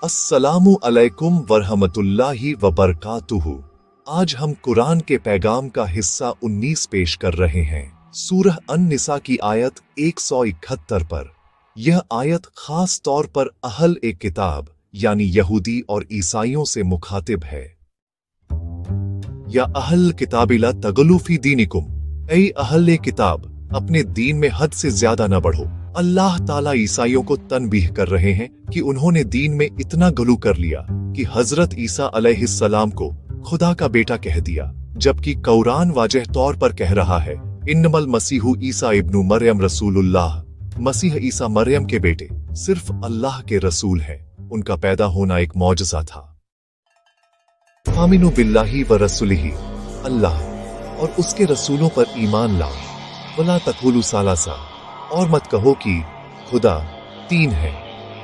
अस्सलामु अलैकुम वरहमतुल्लाहि वबरकातुहू। आज हम कुरान के पैगाम का हिस्सा 19 पेश कर रहे हैं। सूरह अन-निसा की आयत 171 पर। यह आयत खास तौर पर अहल ए किताब यानी यहूदी और ईसाइयों से मुखातिब है। या अहल किताबिला तगलू फी दीनिकुम, ऐ अहल ए किताब, अपने दीन में हद से ज्यादा न बढ़ो। अल्लाह ताला ईसाइयों को तनबीह कर रहे हैं कि उन्होंने दीन में इतना गलू कर लिया कि हजरत ईसा अलैहिस्सलाम को खुदा का बेटा कह दिया, जबकि कुरान वाज़ेह तौर पर कह रहा है इन्नमल मसीहु ईसा इब्नु मरियम रसूलुल्लाह, मसीह ईसा मरियम के बेटे सिर्फ अल्लाह के रसूल हैं। उनका पैदा होना एक मौजज़ा था। आमिनु बिल्लाहि व रसूलिही, अल्लाह और उसके रसूलों पर ईमान लाओ। वला तकुलू सालासा, और मत कहो कि खुदा तीन है,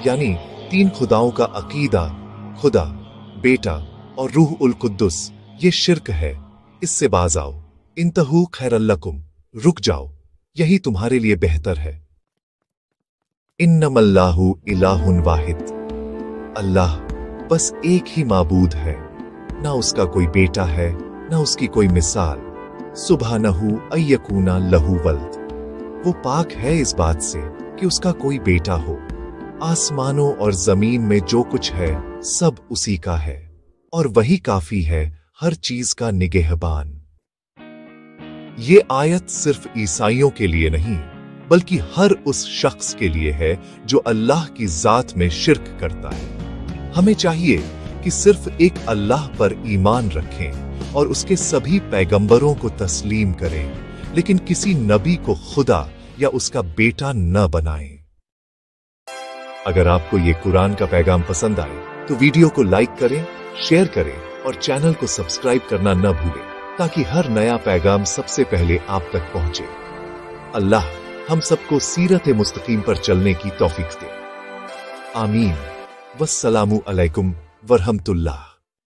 यानी तीन खुदाओं का अकीदा, खुदा, बेटा और रूह उल कुद्दुस, ये शिर्क है। इससे बाज आओ। इंतहू खैरल्लकुम, रुक जाओ, यही तुम्हारे लिए बेहतर है। इन्नमल्लाहु इलाहुन वाहिद, अल्लाह बस एक ही माबूद है, ना उसका कोई बेटा है ना उसकी कोई मिसाल। सुब्हानहू अय्यकूना लहू वल्द, वो पाक है इस बात से कि उसका कोई बेटा हो। आसमानों और जमीन में जो कुछ है सब उसी का है, और वही काफी है हर चीज का निगहबान। ये आयत सिर्फ ईसाइयों के लिए नहीं, बल्कि हर उस शख्स के लिए है जो अल्लाह की जात में शिर्क करता है। हमें चाहिए कि सिर्फ एक अल्लाह पर ईमान रखें और उसके सभी पैगंबरों को तस्लीम करें, लेकिन किसी नबी को खुदा या उसका बेटा न बनाएं। अगर आपको ये कुरान का पैगाम पसंद आए तो वीडियो को लाइक करें, शेयर करें और चैनल को सब्सक्राइब करना न भूलें, ताकि हर नया पैगाम सबसे पहले आप तक पहुंचे। अल्लाह हम सबको सीरत मुस्तकीम पर चलने की तौफीक दे। आमीन। वस्सलामु अलैकुम वरहमतुल्लाह।